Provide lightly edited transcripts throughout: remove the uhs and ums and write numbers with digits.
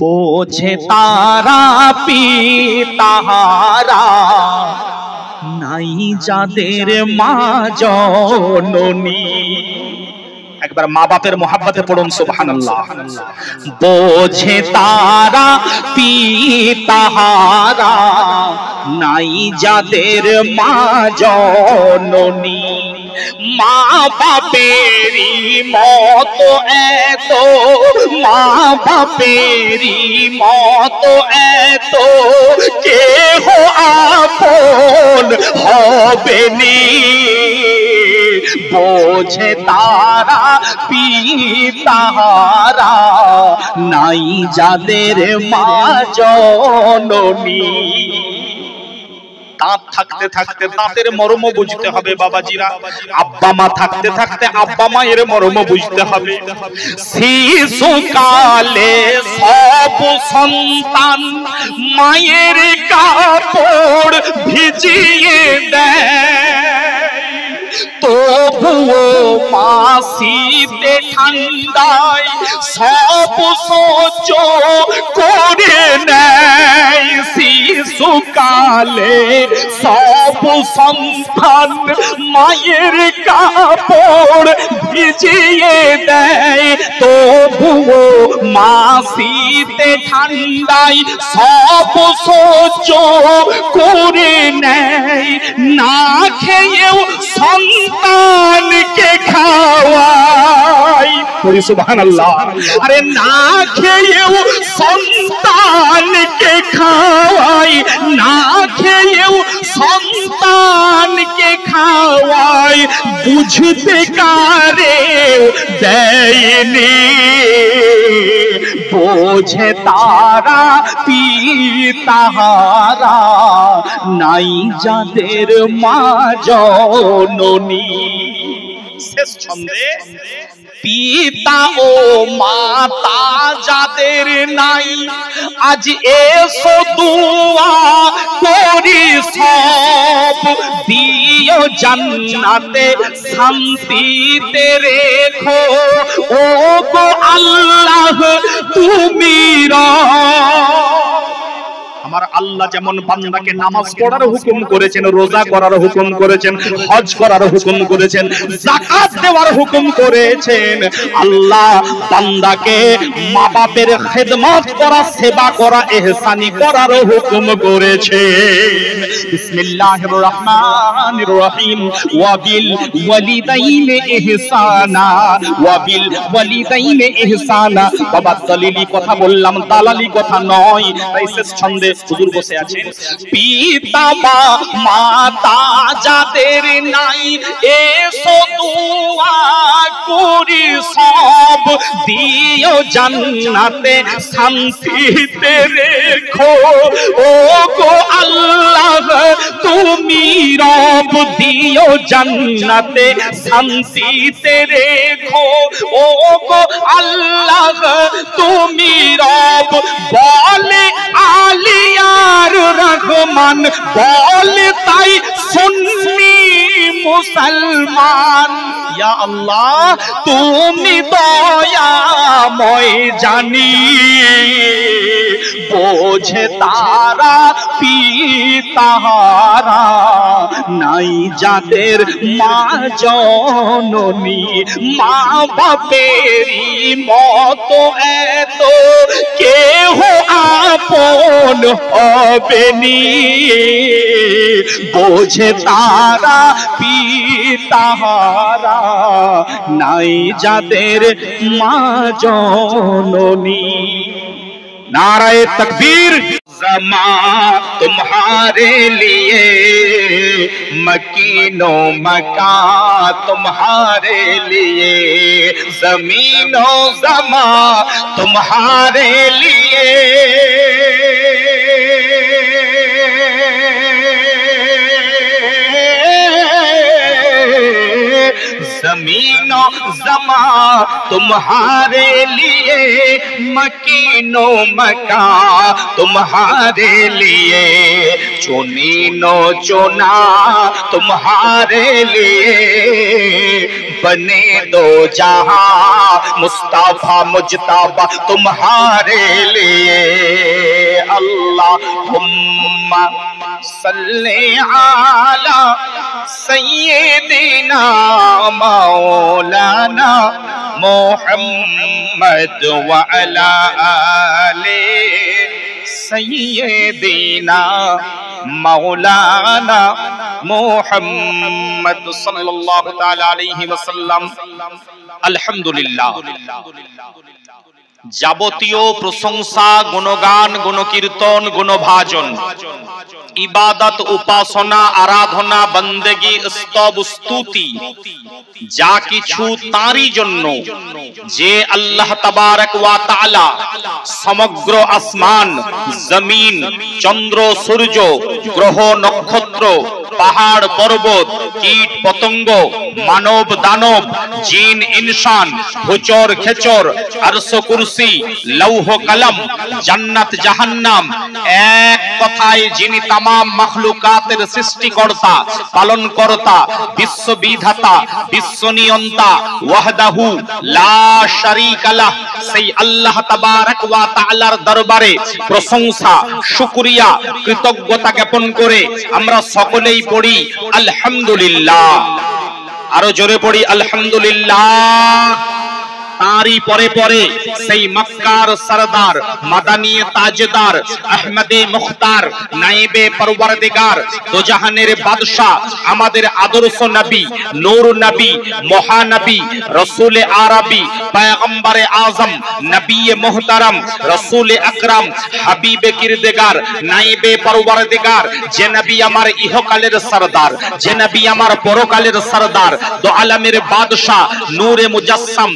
বোঝে তারা পিতাহারা নাই যাদের মা জননী। একবার মা বাপের মোহাব্বতে পড়ুন সুবহানাল্লাহ। বোঝে তারা পিতাহারা নাই যাদের মা জননী। মা বাপেরই মতো এত, মা বাপেরই মতো এত কেহ আপন হবেনি। বোঝে তারা পিতাহারা নাই যাদের মা জননী। দাঁত থাকতে থাকতে দাঁতের মর্ম বুঝতে হবে বাবাজিরা, আব্বা মা থাকতে থাকতে আব্বা মায়ের মর্ম বুঝতে হবে। শিশুকালে সব সন্তান মায়ের কাপড় ভিজিয়ে দেয়, তবুও মা শীতে ঠান্ডায় সব সহ্য করে নেয়। শিশুকালে সব সন্তান মায়ের কাপড় ভিজিয়ে দেয়, তবুও মা শীতে ঠান্ডায় সব সহ্য করে নেয়। না খেয়েও সন্তানকে খাওয়ায়, সুবহানাল্লাহ। আরে না খেয়েও সন্তানকে খাওয়ায়, না খেয়েও সন্তানকে খাওয়ায়, বুঝতে কারে দেয়নি। বোঝে তারা পিতাহারা নাই যাদের মা জননী। শেষ ছন্দে পিতা ও মাতা যাদের নাই, আজ এসো দুয়া করি সব, দিও জান্নাতে শান্তিতে রেখো, ও গো আল্লাহ তুমি আমার আল্লাহ যেমন বান্দাকে নামাজ পড়ার হুকুম করেছেন, রোজা করার হুকুম করেছেন, হজ করার হুকুম করেছেন, যাকাত দেওয়ার হুকুম করেছেন, আল্লাহ বান্দাকে মা বাপের খেদমত করা, সেবা করা, ইহসানি করার হুকুম করেছেন। বিসমিল্লাহির রহমানির রহিম। ওয়া বিল ওয়ালিদাইনি ইহসানা, ওয়া বিল ওয়ালিদাইনি ইহসানা। বাবা দলিলি কথা বললাম, দালালি কথা নয়। তাই শেষ ছন্দে হুজুর বসে আছেন। পিতা বা মাতা যাদের নাই, এসো দুয়া করি সব, দিও জান্নাতে শান্তিতে রেখো, ও গো আল্লাহ তুমি রব, দিও জান্নাতে শান্তিতে রেখো, ও গো আল্লাহ তুমি রব। বলে আলিয়ার রহমান, বলে তাই সুন্নি মুসলমান। ইয়া আল্লাহ তুমি দয়াময় জানি, বোঝে তারা পিতাহারা নাই যাদের মা জননী। মা বাপেরই মতো এত কেহ আপন হবেনি। বোঝে তারা পিতাহারা নাই যাদের মা জননী। नाराए तकबीर। ज़मा तुम्हारे लिए, मकीनो मका तुम्हारे लिए, ज़मीनो ज़मा तुम्हारे लिए, ज़मीनो ज़मा तुम्हारे लिए, मकीनो मका तुम्हारे लिए, चुनीनो चुना तुम्हारे लिए, बने दो जहां मुस्तफा मुजतबा तुम्हारे लिए, अल्लाहुम्मा सल्ली अला सय्यिदिना मौलाना मुहम्मद व अला आले सय्यिदिना मौलाना मुहम्मद सल्लल्लाहु ताला अलैहि वसल्लम। अल्हम्दुलिल्लाह। যাবতীয় প্রশংসা, গুণগান, গুণকীর্তন, গুণভাজন, ইবাদত, উপাসনা, আরাধনা, বন্দেগী, স্তব, স্তুতি যা কিছু তারই জন্য, যে আল্লাহ তাবারক ওয়া তাআলা সমগ্র আসমান, জমিন, চন্দ্র, সূর্য, গ্রহ, নক্ষত্র, পাহাড়, পর্বত, কীট, পতঙ্গ, মানব, দানব, জিন, ইনসান, ভূচর, খেচর, আরশ, কুরসি, লৌহ, কলম, জান্নাত, জাহান্নাম, এক কথায় যিনি তাম মাখলুকাতের সৃষ্টিকর্তা, পালনকর্তা, বিশ্ববিধাতা, বিশ্বনিয়ন্তা, ওয়াহদাহু লা শারীকা লাহ, সেই আল্লাহ তাবারক ওয়া তাআলার দরবারে প্রশংসা, শুকরিয়া, কৃতজ্ঞতা জ্ঞাপন করে আমরা সকলেই পড়ি আলহামদুলিল্লাহ। আরো জোরে পড়ি আলহামদুলিল্লাহ। তারই পরে পরে সেই মক্কার সরদার, মাদানী তাজদার, আহমদে মুখতার, নায়েবে পরওয়ারদিগার, দোজাহানের বাদশা, আমাদের আদর্শ নবী, নূর নবী, মহানবী, রসুল আরবি, পয়গম্বরে আজম, নবী মুহতারম, রসুল আকরাম, হাবিবে কিরদেগার, নায়েবে পরওয়ারদিগার, যে নবী আমার ইহকালের সরদার, যে নবী আমার পরকালের সরদার, দো আলমের বাদশা, নূরে মুজাসসাম,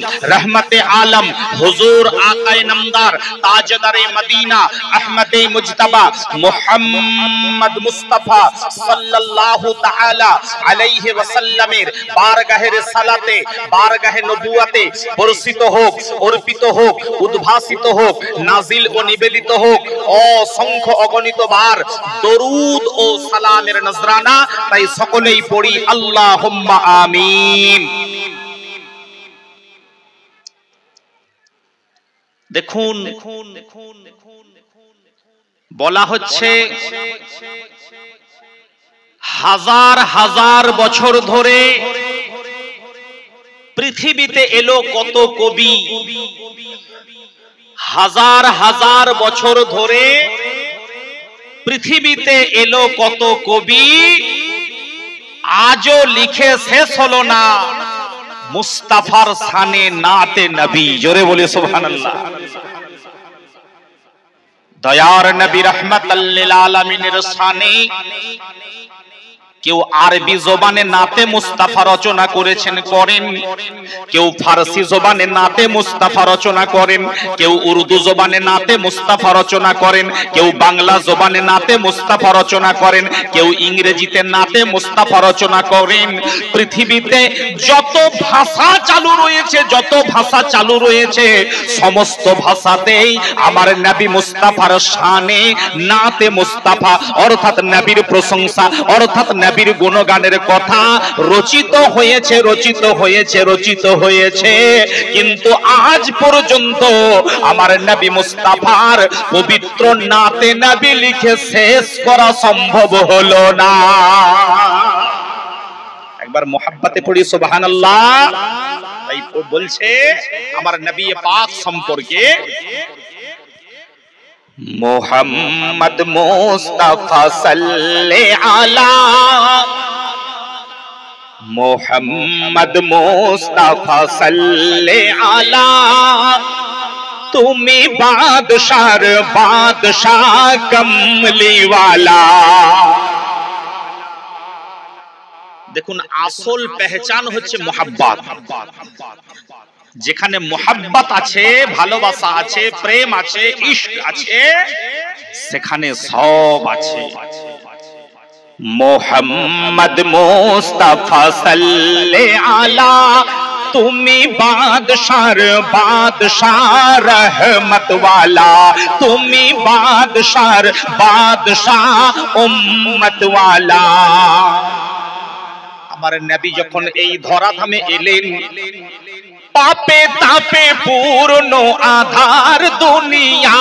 रहमते आलम, हुजूर आकाए नमदार, ताजदारे मदीना, अहमदे मुज्तबा, मुहम्मद मुस्तफा सल्लल्लाहु ताआला अलैहि वसल्लमेर बारगाहेर सालाते, बारगाहे नबुवते बर्षित होक, अर्पित होक, उद्भासित होक, नाजिल ও নিবেদিত হোক অসংখ্য অগণিত বার দরুদ ও সালামের নজরানা। তাই সকলেই পড়ি আল্লাহুম্মা আমিন। দেখুন, বলা হচ্ছে হাজার হাজার বছর ধরে পৃথিবীতে এলো কত কবি, হাজার হাজার বছর ধরে পৃথিবীতে এলো কত কবি, আজও লিখে শেষ হলো না মুস্তাফার শানে নাতে নবী। জোরে বলে সুবহানাল্লাহ। দয়ার নবী রাহমাতাল লিল আলামিনের শানে কেউ আরবি জবানে নাতে মুস্তাফা রচনা করেছেন, করেন, কেউ ফারসি জবানে নাতে মুস্তাফা রচনা করেন, কেউ উর্দু জবানে নাতে মুস্তাফা রচনা করেন, কেউ বাংলা জবানে নাতে মুস্তাফা রচনা করেন, কেউ ইংরেজিতে নাতে মুস্তাফা রচনা করেন। পৃথিবীতে যত ভাষা চালু রয়েছে, যত ভাষা চালু রয়েছে, সমস্ত ভাষাতেই আমার নবী মুস্তাফার শানে নাতে মুস্তাফা অর্থাৎ নবীর প্রশংসা, অর্থাৎ নবীর গুণগানের কথা রচিত হয়েছে, রচিত হয়েছে, রচিত হয়েছে। কিন্তু আজ পর্যন্ত আমার নবী মুস্তাফার পবিত্র নাতে নবী লিখে শেষ করা সম্ভব হলো না। একবার মোহাব্বতে পড়ি সুবহানাল্লাহ। তাই বলছে আমার নবী পাক সম্পর্কে, मोहम्मद मुस्तफा सल्ले आला, मोहम्मद मुस्तफा सल्ले आला, तुम्ही बादशाह बादशाह कमली वाला। দেখুন, আসল পেহচান হচ্ছে মোহাব্বত। যেখানে মোহাব্বত আছে, ভালোবাসা আছে, প্রেম আছে, ইশক আছে, সেখানে সব আছে। মোহাম্মদ মুস্তাফা সাল্লে আলা, তুমি বাদশার বাদশাহ রহমত ওয়ালা, তুমি বাদশার বাদশাহ উম্মত ওয়ালা। আমার নবী যখন এই ধরাধামে এলেন, পাপে তাপে পূর্ণ আধার দুনিয়া,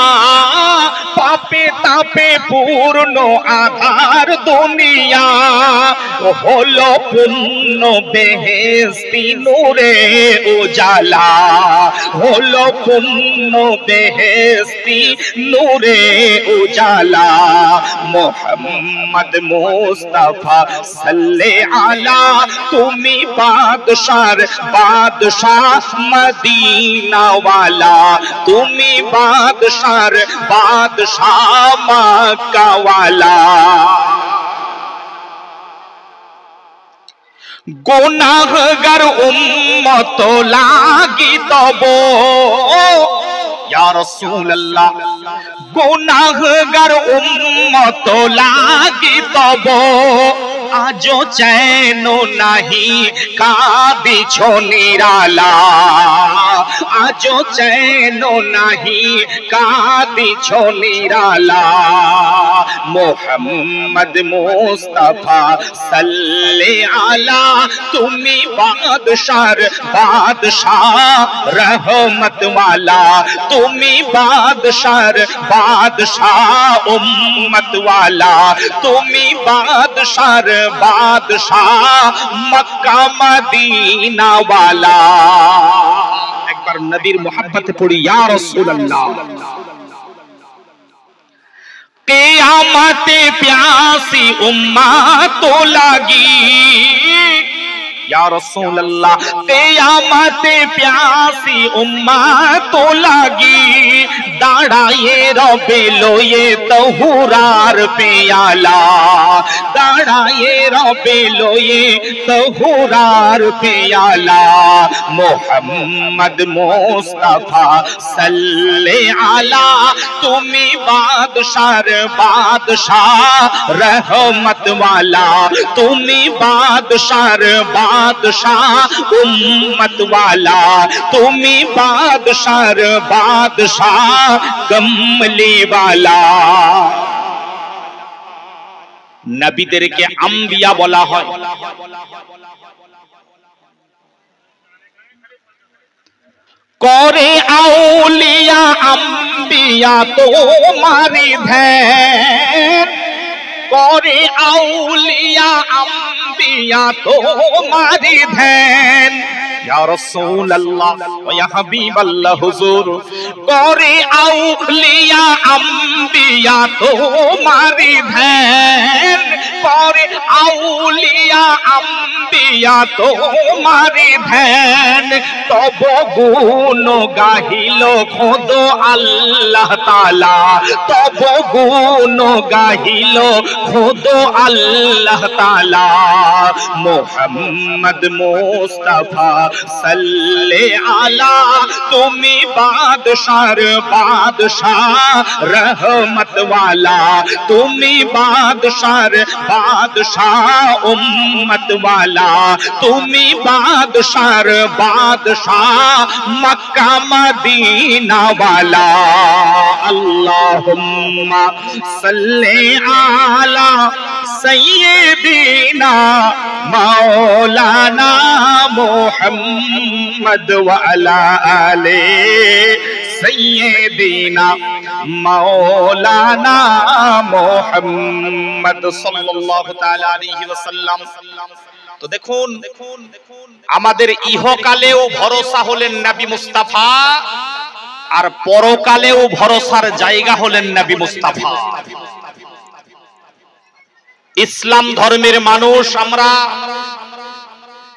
পাপে তাপে পূর্ণ আধার দুনিয়া হলো পূর্ণ বেহেশতি নূরে উজালা হলো পূর্ণ বেহেশতি নূরে উজালা মোহাম্মদ মুস্তাফা সাল্লে আলা তুমি বাদশার বাদশাহ মদিনা ওয়ালা তুমি বাদশার বাদশাহ মক্কা ওয়ালা গুনাহগার উম্মত লাগি তব ইয়া রাসূলুল্লাহ গুনাহগার উম্মত লাগি তব আজো চেন নাহি কাঁদিছ নিরালা আজো চেন নাহি কাঁদিছ নিরালা মোহাম্মদ মুস্তাফা সাল্লে আলা তুমি বাদশার বাদশাহ রহমত ওয়ালা তুমি বাদশার বাদশাহ উম্মত ওয়ালা তুমি বাদশার বাদশাহ মক্কা মদিনা ওয়ালা একবার নবীর মোহাব্বতে পড়ি ইয়া রাসূলুল্লাহ কিয়ামতে প্যাসি উম্মত লাগি या रसूल अल्लाह कियामते प्यासी उम्मत लागी दाड़ाए रबे लोये तहुरार प्याला दाड़ाए रबे लोये तहुरार प्याला मोहम्मद मुस्तफा सल्ले आला तुमी बादशाह बादशाह रहमत वाला तुमी बादशाह बादशाह उम्मत वाला तुमी बादशाह बादशाह कमली वाला नबीদেরকে আম্বিয়া বলা হয় করে আউলিয়া আম্বিয়া তোমারি ধ্যান করে আউলিয়া আম্বিয়া তোমারি ধ্যান ইয়া রাসূলুল্লাহ ওয়া ইয়া হাবিবাল্লাহ হুজুর করে আউলিয়া আম্বিয়া তোমারি ধ্যান করে আউলিয়া আম্বিয়া তোমারি ধ্যান তব গুণ গাহিল খোদ আল্লাহ তাআলা তব গুণ গাহিল খোদ আল্লাহ তাআলা মুহাম্মদ মুস্তাফা সাল্লে আলা তুমি বাদশার বাদশাহ রহমত ওয়ালা তুমি বাদশার বাদশাহ উম্মত ওয়ালা তুমি বাদশার বাদশাহ মক্কা মদিনা ওয়ালা আল্লাহুম্মা সাল্লি আলা সাইয়্যিদিনা মাওলানা মুহাম্মদ ওয়া আলা আলি সাইয়্যিদিনা মাওলানা মুহাম্মদ সাল্লাল্লাহু তাআলা আলাইহি ওয়াসাল্লাম তো দেখুন আমাদের ইহকালেও ভরসা হলেন নবী মুস্তাফা আর পরকালেও ভরসার জায়গা হলেন নবী মুস্তাফা ইসলাম ধর্মের মানুষ আমরা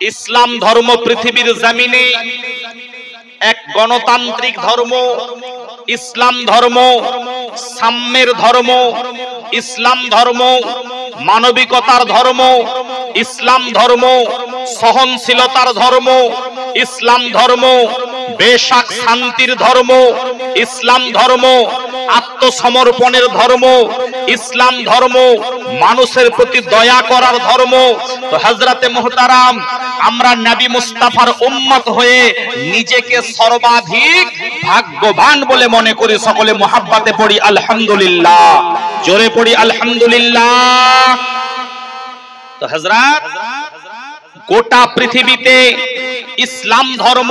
ইসলাম ধর্ম পৃথিবীর জমিনে এক গণতান্ত্রিক ধর্ম ইসলাম ধর্ম সাম্যের ধর্ম ইসলাম ধর্ম মানবিকতার ধর্ম ইসলাম ধর্ম সহনশীলতার ধর্ম ইসলাম ধর্ম বেশাক শান্তির ধর্ম ইসলাম ধর্ম আত্মসমর্পণের ধর্ম ইসলাম ধর্ম মানুষের প্রতি দয়া করার ধর্ম তো হযরতে মুহতারাম আমরা নবী মুস্তাফার উম্মত হয়ে নিজেকে সর্বাধিক ভাগ্যবান বলে মনে করি সকলে মুহাব্বতে পড়ি আলহামদুলিল্লাহ জোরে পড়ি আলহামদুলিল্লাহ তো হযরত গোটা পৃথিবীতে ইসলাম ধর্ম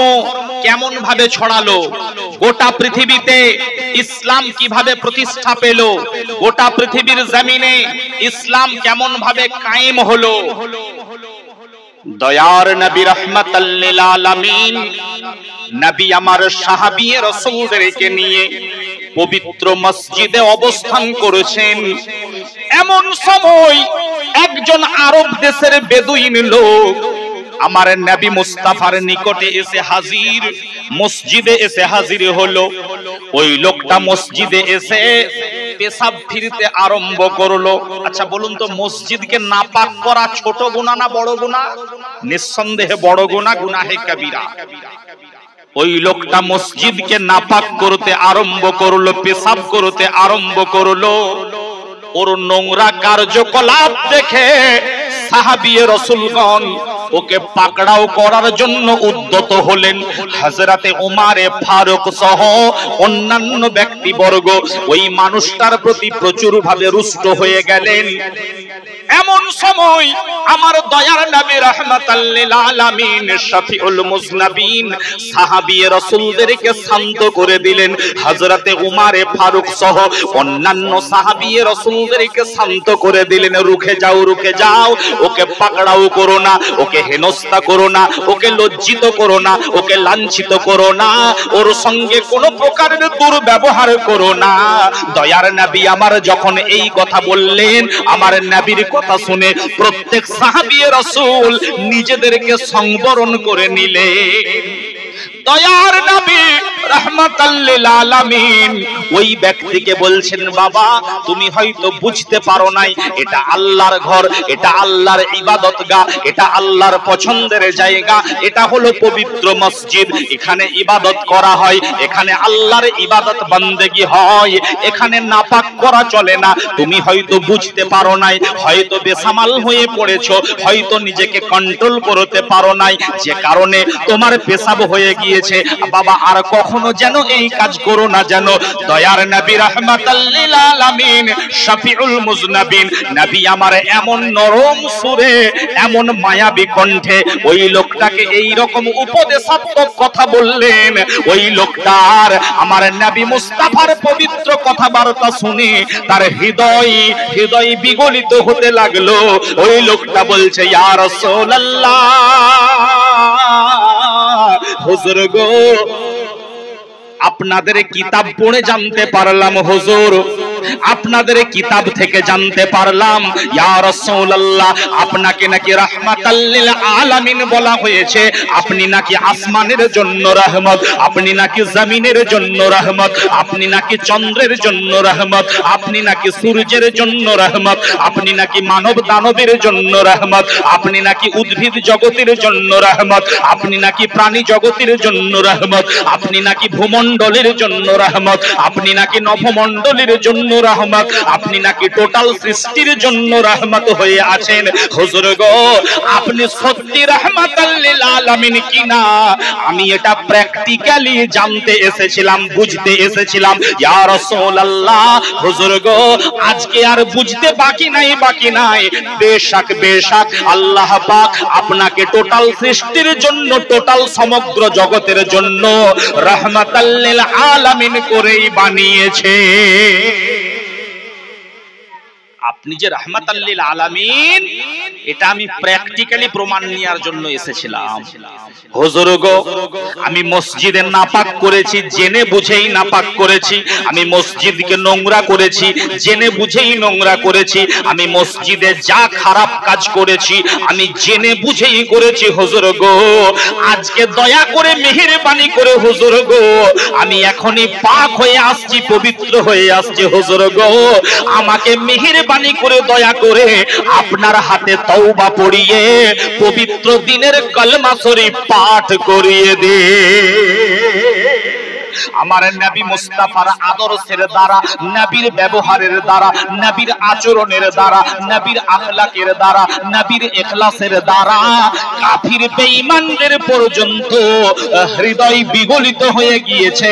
কেমন ভাবে ছড়ালো, গোটা পৃথিবীতে ইসলাম কিভাবে প্রতিষ্ঠা পেল, গোটা পৃথিবীর জমিনে ইসলাম কেমন ভাবে কায়েম হলো। দয়ার নবী রাহমাতাল লিল আলামিন নবী আমার সাহাবী রাসূলদেরকে নিয়ে পবিত্র মসজিদে অবস্থান করেছেন। এমন সময় একজন আরব দেশের বেদুইন লোক আমার নবী মুস্তাফার নিকটে এসে হাজির, মসজিদে এসে হাজির হলো। ওই লোকটা মসজিদে এসে পেশাব ফিরতে আরম্ভ করলো। আচ্ছা বলুন তো, মসজিদকে নাপাক করা ছোট গুনাহ না বড় গুনাহ? নিঃসন্দেহে বড় গুনাহ, গুনাহে কবিরা। ওই লোকটা মসজিদকে নাপাক করতে আরম্ভ করলো, পেশাব করতে আরম্ভ করলো। ওর নোংরা কার্যকলাপ দেখে সাহাবী রাসূলগণ ওকে পাকড়াও করার জন্য উদ্যত হলেন। হযরতে উমারে ফারুক সহ অন্যান্য ব্যক্তিবর্গ ওই মানুষটার প্রতি প্রচুর ভাবে রুষ্ট হয়ে গেলেন। এমন সময় আমার দয়ার নবী রাহমাতাল লিল আলামিন শফিউল মুজনাবিন সাহাবী রাসূলদেরকে শান্ত করে দিলেন। হযরতে উমারে ফারুক সহ অন্যান্য সাহাবী রাসূলদেরকে শান্ত করে দিলেন। রুখে যাও, রুখে যাও, ওকে পাকড়াও করো না, ওকে হেনস্থা করো না, ওকে লজ্জিত করো না, ওকে লাঞ্ছিত করো না, ওর সঙ্গে কোনো প্রকারের দুর্ব্যবহার করো না। দয়ার নবী আমার যখন এই কথা বললেন, আমার নবীর কথা শুনে প্রত্যেক সাহাবী রাসূল নিজেদেরকে সংবরণ করে নিলেন। দয়ার নবী রাহমাতাল লিল আলামিন ওই ব্যক্তিকে বলছেন, বাবা তুমি হয়তো বুঝতে পারো নাই, এটা আল্লাহর ঘর, এটা আল্লাহর ইবাদতগাহ, এটা আল্লাহর পছন্দের জায়গা, এটা হলো পবিত্র মসজিদ, এখানে ইবাদত করা হয়, এখানে আল্লাহর ইবাদত বান্দেগি হয়, এখানে নাপাক করা চলে না। তুমি হয়তো বুঝতে পারো নাই, হয়তো বেসামাল হয়ে পড়েছো, হয়তো নিজেকে কন্ট্রোল করতে পারো নাই, যে কারণে তোমার পেশাব হয়ে গিয়েছে। বাবা আর কখনো যেন এই কাজ করো না। যেন দয়ার নবী রাহমাতাল লিল আলামিন শফিউল মুজনাবিন নবী আমার এমন নরম সুরে, এমন মায়াবী কণ্ঠে ওই লোকটাকে এই রকম উপদেশাত্মক কথা বললেন। ওই লোকটার আমার নবী মুস্তাফার পবিত্র কথাবার্তা শুনে তার হৃদয় বিগলিত হতে লাগলো। ওই লোকটা বলছে, ইয়া রাসূলুল্লাহ, হুজুর গো আপনাদের কিতাব পড়ে জানতে পারলাম, হুজুর আপনাদের কিতাব থেকে জানতে পারলাম ইয়া রাসূলুল্লাহ আপনাকে নাকি রাহমাতাল লিল আলামিন বলা হয়েছে। আপনি নাকি আসমানের জন্য রহমত, আপনি নাকি জমিনের জন্য রহমত, আপনি নাকি চন্দ্রের জন্য রহমত, আপনি নাকি সূর্যের জন্য রহমত, আপনি নাকি মানব দানবের জন্য রহমত, আপনি নাকি উদ্ভিদ জগতের জন্য রহমত, আপনি নাকি প্রাণী জগতের জন্য রহমত, আপনি নাকি ভূমণ্ডলের জন্য রহমত, আপনি নাকি নভমণ্ডলের জন্য রহমত, আপনি নাকি টোটাল সৃষ্টির জন্য রহমত হয়ে আছেন। হুজুর গো আপনি সত্যি রাহমাতাল লিল আলামিন কিনা আমি এটা প্র্যাকটিক্যালি জানতে এসেছিলাম, বুঝতে এসেছিলাম। ইয়া রাসূলুল্লাহ হুজুর গো আজকে আর বুঝতে বাকি নাই। বেশক আল্লাহ পাক আপনাকে টোটাল সৃষ্টির জন্য, টোটাল সমগ্র জগতের জন্য রাহমাতাল লিল আলামিন করেই বানিয়েছে। আপনি যে রাহমাতাল লিল আলামিন এটা আমি প্র্যাকটিক্যালি প্রমাণ নেওয়ার জন্য এসেছিলাম। হুজুর গো আমি মসজিদে নাপাক করেছি, জেনে বুঝেই নাপাক করেছি। আমি মসজিদকে নোংরা করেছি, জেনে বুঝেই নোংরা করেছি। আমি মসজিদে যা খারাপ কাজ করেছি আমি জেনে বুঝেই করেছি। হুজুর গো আজকে দয়া করে মেহেরবানি করে হুজুর গো আমি এখনই পাক হয়ে আসছি, পবিত্র হয়ে আসছি। হুজুর গো আমাকে মেহেরবানি করে দয়া করে আপনার হাতে তওবা পড়িয়ে পবিত্র দিনের কলমা শরীফ পাঠ করিয়ে দে। আমার নবী মুস্তাফার আদর্শের দ্বারা, নবীর ব্যবহারের দ্বারা, নবীর আচরণের দ্বারা, নবীর আখলাকের দ্বারা, নবীর ইখলাসের দ্বারা কাফির বেঈমানদের পর্যন্ত হৃদয় বিগলিত হয়ে গিয়েছে।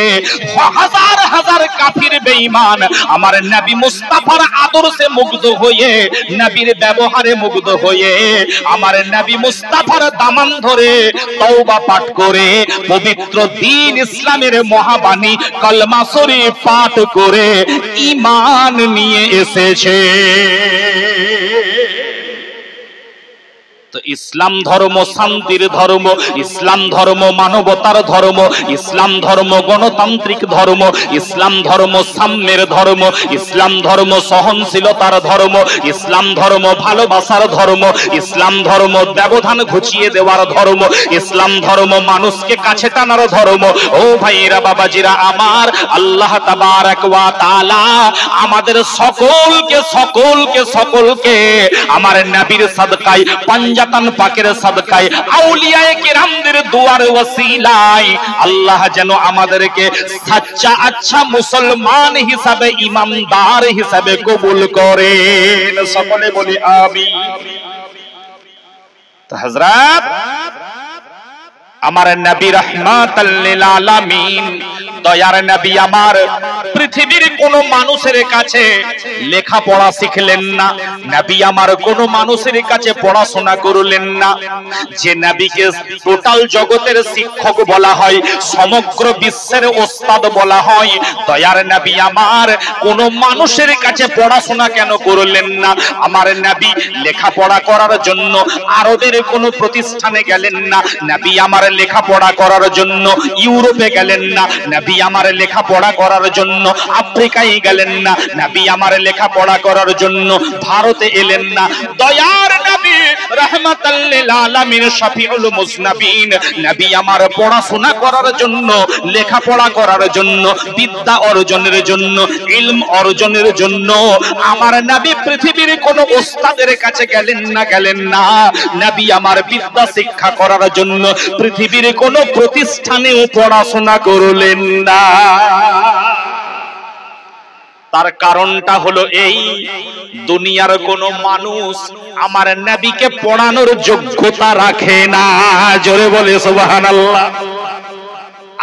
হাজার হাজার কাফির বেঈমান আমার নবী মুস্তাফার আদর্শে মুগ্ধ হয়ে, নবীর ব্যবহারে মুগ্ধ হয়ে, আমার নবী মুস্তাফার দামান ধরে তওবা পাঠ করে, পবিত্র দ্বীন ইসলামের মহাবাণী কলমা শরীফ পাঠ করে ঈমান নিয়ে এসেছে। ইসলাম ধর্ম শান্তির ধর্ম, ইসলাম ধর্ম মানবতার ধর্ম, ইসলাম ধর্ম গণতান্ত্রিক ধর্ম, ইসলাম ধর্ম সাম্যের ধর্ম, ইসলাম ধর্ম সহনশীলতার ধর্ম, ইসলাম ধর্ম ভালোবাসার ধর্ম, ইসলাম ধর্ম ব্যবধান ঘুচিয়ে দেওয়ার ধর্ম, ইসলাম ধর্ম মানুষকে কাছে টানার ধর্ম। ও ভাইরা বাবাজিরা আমার, আল্লাহ তাবারক ওয়া তাআলা আমাদের সকলকে সকলকে সকলকে আমার নবীর সাদকায়, পাঞ্জাতান পাকের সাদকায়, আউলিয়ায়ে কিরামদের দুয়ার ওসিলায় আল্লাহ যেন আমাদেরকে সচ্চা আচ্ছা মুসলমান হিসাবে, ইমানদার হিসাবে কবুল করেন। সকলে বলি আমিন। তো হযরত আমার নবী রাহমাতাল লিল আলামিন, দয়ার নবী আমার পৃথিবীর কোন মানুষের কাছে লেখাপড়া শিখলেন না, নবী আমার কোন মানুষের কাছে পড়াশোনা করলেন না। যে নবীকে টোটাল জগতের শিক্ষক বলা হয়, সমগ্র বিশ্বের ওস্তাদ বলা হয়, দয়ার নবী আমার কোন মানুষের কাছে পড়াশোনা কেন করলেন না? আমার নবী লেখাপড়া করার জন্য আরবের কোন প্রতিষ্ঠানে গেলেন না, নবী আমার লেখাপড়া করার জন্য ইউরোপে গেলেন না, নবী আমার লেখাপড়া করার জন্য আফ্রিকায় গেলেন না, নবী আমার লেখাপড়া করার জন্য ভারতে এলেন না। দয়ার নবী রাহমাতাল লিল আলামিন শফিউল মুজনাবিন, নবী আমার পড়াশোনা করার জন্য, লেখাপড়া করার জন্য, বিদ্যা অর্জনের জন্য, ইলম অর্জনের জন্য আমার নবী পৃথিবীর কোন ওস্তাদের কাছে গেলেন না। নবী আমার বিদ্যা শিক্ষা করার জন্য পৃথিবীর কোন প্রতিষ্ঠানেও পড়াশোনা করলেন না। তার কারণটা হলো এই, দুনিয়ার কোন মানুষ আমার নবীকে পড়ানোর যোগ্যতা রাখে না। জোরে বলে সুবহানাল্লাহ।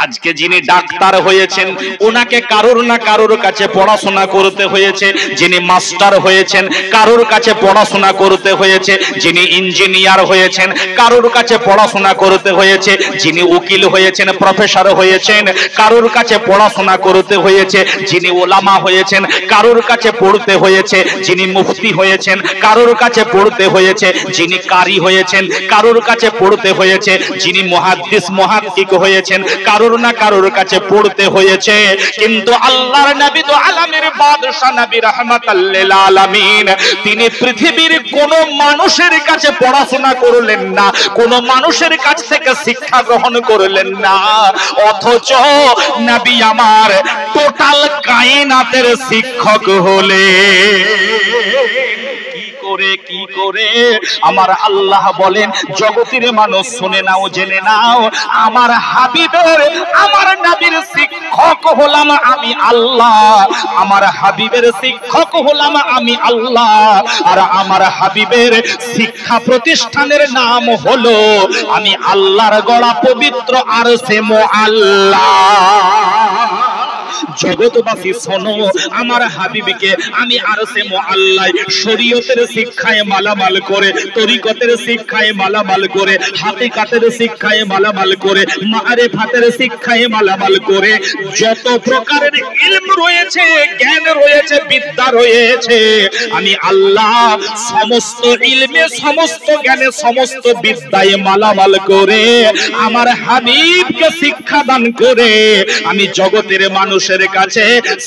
আজকে যিনি ডাক্তার হয়েছেন, ওনাকে কারোর না কারোর কাছে পড়াশোনা করতে হয়েছে। যিনি মাস্টার হয়েছেন, কারোর কাছে পড়াশোনা করতে হয়েছে। যিনি ইঞ্জিনিয়ার হয়েছেন, কারোর কাছে পড়াশোনা করতে হয়েছে। যিনি উকিল হয়েছেন, প্রফেসর হয়েছেন, কারোর কাছে পড়াশোনা করতে হয়েছে। যিনি ওলামা হয়েছেন, কারোর কাছে পড়তে হয়েছে। যিনি মুফতি হয়েছেন, কারোর কাছে পড়তে হয়েছে। যিনি কারি হয়েছেন, কারোর কাছে পড়তে হয়েছে। যিনি মুহাদ্দিস মুহাক্কিক হয়েছেন, কারোর না কারোর কাছে পড়তে হয়েছে। কিন্তু আল্লাহর নবী তো আলামের বাদশা নবী রাহমাতাল লিল আলামিন, তিনি পৃথিবীর কোন মানুষের কাছে পড়াশোনা করলেন না, কোন মানুষের কাছ থেকে শিক্ষা গ্রহণ করলেন না। অথচ নবী আমার টোটাল কায়নাতের শিক্ষক হলে কি করে আমার আল্লাহ বলেন, জগতের মানুষ শুনে নাও, জেনে নাও, আমার হাবিবের, আমার নবীর শিক্ষক হলাম আমি আল্লাহ। আমার হাবিবের শিক্ষক হলাম আমি আল্লাহ। আর আমার হাবিবের শিক্ষা প্রতিষ্ঠানের নাম হলো আমি আল্লাহর গড়া পবিত্র আরশে মুআল্লা। জগৎবাসী শোনো, আমার হাবিবকে আমি আরশে মুআল্লায় শরীয়তের শিক্ষায় মালামাল করে, তরিকতের শিক্ষায় মালামাল করে, হাকিকাতের শিক্ষায় মালামাল করে, মারিফাতের শিক্ষায় মালামাল করে, যত প্রকারের ইলম রয়েছে, জ্ঞান রয়েছে, বিদ্যা রয়েছে, আমি আল্লাহ সমস্ত ইলমে, সমস্ত জ্ঞানে, সমস্ত বিদ্যায় মালামাল করে আমার হাবিবকে শিক্ষা দান করে আমি জগতের মানুষের কাছে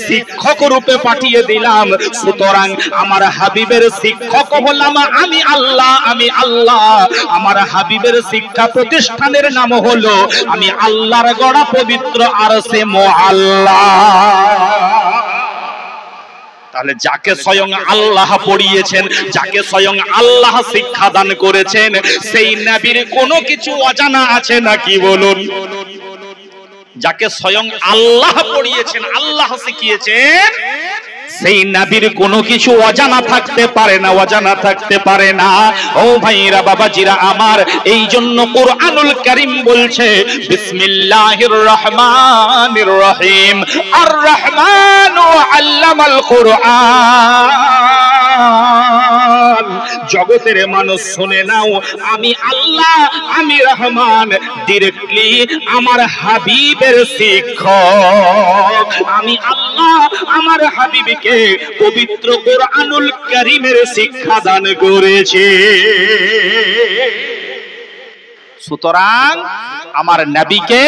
শিক্ষক রূপে পাঠিয়ে দিলাম। সুতরাং আমার হাবিবের শিক্ষক হলাম আমি আল্লাহ, আমি আল্লাহ। আমার হাবিবের শিক্ষা প্রতিষ্ঠানের নাম হলো আমি আল্লাহর গড়া পবিত্র আরশে মুআল্লা। তাহলে যাকে স্বয়ং আল্লাহ পড়িয়েছেন, যাকে স্বয়ং আল্লাহ শিক্ষা দান করেছেন, সেই নবীর কোনো কিছু অজানা আছে নাকি বলুন? যাকে স্বয়ং আল্লাহ পড়িয়েছেন, আল্লাহ শিখিয়েছেন, সেই নবীর কোনো কিছু অজানা থাকতে পারে না, অজানা থাকতে পারে না। ও ভাইরা বাবাজিরা আমার, এই জন্য কুরআনুল কারীম বলছে বিসমিল্লাহির রহমানির রহিম, আর রহমানু আল্লামাল কুরআন। জগতের মানুষ শুনে নাও, আমি আল্লাহ, আমি রহমান, ডিরেক্টলি আমার হাবিবের শিক্ষক। আমি আল্লাহ আমার হাবিবকে পবিত্র কুরআনুল কারীমের শিক্ষা দান করেছে। সুতরাং আমার নবীকে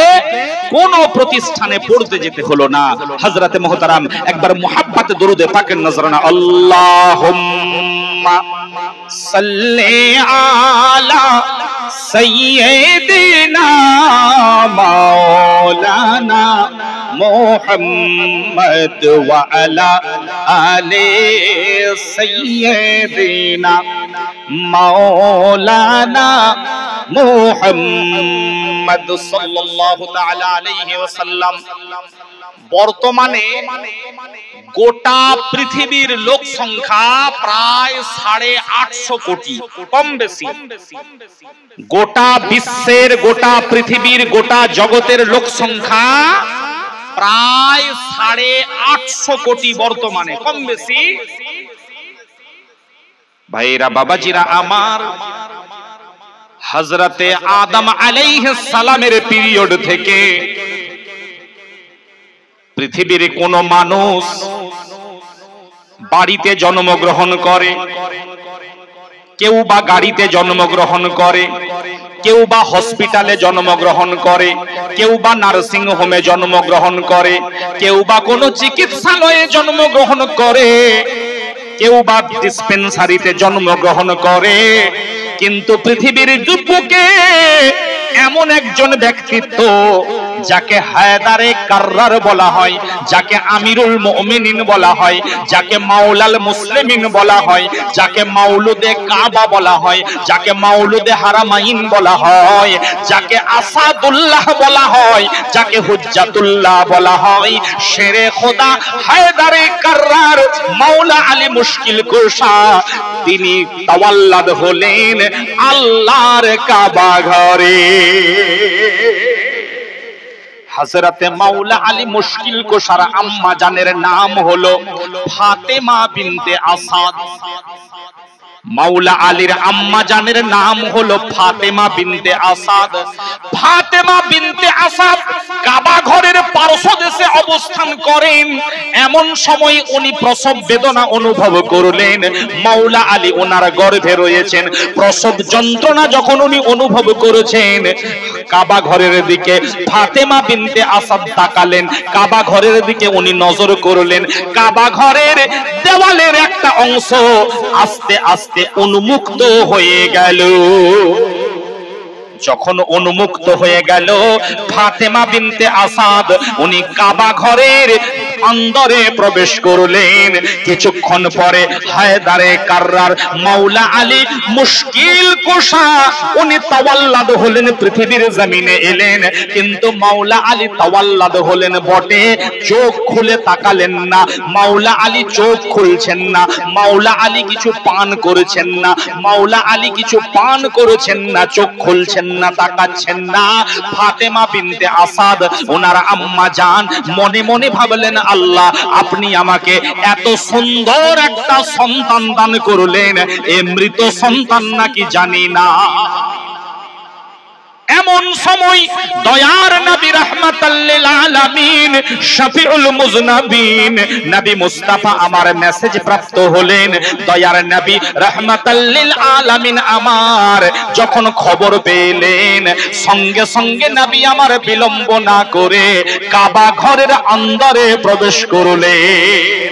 কোন প্রতিষ্ঠানে পড়তে যেতে হলো না। হযরতে মুহতারাম একবার মুহাব্বতে দরুদে পাকের নজরানা আল্লাহুম্মা সাল্লি আলা সাইয়্যিদিনা মাওলানা মুহাম্মদ ওয়া আলা আলি সাইয়্যিদিনা মাওলানা মুহাম্মদ সাল্লাল্লাহু তাআলা আলাইহি ওয়াসাল্লাম। বর্তমানে গোটা পৃথিবীর লোক সংখ্যা প্রায় 850 কোটি, কম বেশি। গোটা বিশ্বের, গোটা পৃথিবীর, গোটা জগতের লোক সংখ্যা প্রায় 850 কোটি বর্তমানে, কম বেশি। ভাইরা বাবাজিরা আমার, হযরতে আদম আলাইহিস সালামের পিরিয়ড থেকে পৃথিবীর কোন মানুষ বাড়িতে জন্মগ্রহণ করে, কেউ বা গাড়িতে জন্মগ্রহণ করে, কেউ বা হসপিটালে জন্মগ্রহণ করে, কেউ বা নার্সিং হোমে জন্মগ্রহণ করে, কেউ বা কোনো চিকিৎসালয়ে জন্মগ্রহণ করে, কেউ বা ডিসপেন্সারিতে জন্মগ্রহণ করে। কিন্তু পৃথিবীর বুকে এমন একজন ব্যক্তিত্ব যাকে হায়দারে কাররার বলা হয়, যাকে আমিরুল মুমিনিন বলা হয়, যাকে মাওলাল মুসলিমিন বলা হয়, যাকে মাওলুদে কাবা বলা হয়, যাকে মাওলুদে হারামাইন বলা হয়, যাকে আসাদুল্লাহ বলা হয়, যাকে হুজ্জাতুল্লাহ বলা হয়, শেরে খোদা হায়দারে কাররার মাওলা আলী মুশকিল কুশা। তিনি তাওয়াল্লাদ হলেন আল্লাহর কাবা ঘরে। হযরতে মাওলা আলী মুশকিল কুশার আম্মা জানের নাম হলো ফাতেমা বিনতে আসাদ। মাওলা আলীর আম্মা জানের নাম হলো ফাতেমা বিনতে আসাদ। ফাতেমা বিনতে আসাদ কাবা ঘরের পার্শ্বদেশে অবস্থান করেন। এমন সময় উনি প্রসব বেদনা অনুভব করলেন। মাওলা আলী ওনার গর্ভে রয়েছেন। প্রসব যন্ত্রণা যখন উনি অনুভব করেছেন, কাবা ঘরের দিকে ফাতেমা বিনতে আসাদ তাকালেন। কাবা ঘরের দিকে উনি নজর করলেন। কাবা ঘরের দেওয়ালের একটা অংশ আস্তে আস্তে উন্মুক্ত হয়ে গেল। যখন উন্মুক্ত হয়ে গেল, ফাতেমা বিনতে আসাদ উনি কাবা ঘরের অন্দরে প্রবেশ করলেন। কিছুক্ষণ পরে হায়দারে কাররার মাওলা আলী মুশকিল কুশা উনি তাওয়াল্লাদ হলেন, পৃথিবীর জমিনে এলেন। কিন্তু মাওলা আলী তাওয়াল্লাদ হলেন বটে, চোখ খুলে তাকালেন না। মাওলা আলী চোখ খুলছেন না। মাওলা আলী কিছু পান করেছেন না। মাওলা আলী কিছু পান করেছেন না, চোখ খুলছেন না, তাকাচ্ছেন না। ফাতেমা বিনতে আসাদ ওনার আম্মা জান মনে মনে ভাবলেন, আল্লাহ আপনি আমাকে এত সুন্দর একটা সন্তান দান করলেন, এ মৃত সন্তান নাকি জানি না। এমন সময় দয়ার নবী রাহমাতাল লিল আলামিন শফিউল মুজনাবিন নবী মুস্তাফা আমার মেসেজ প্রাপ্ত হলেন। দয়ার নবী রাহমাতাল লিল আলামিন আমার যখন খবর পেলেন, সঙ্গে সঙ্গে নবী আমার বিলম্ব না করে কাবা ঘরের অন্দরে প্রবেশ করলেন।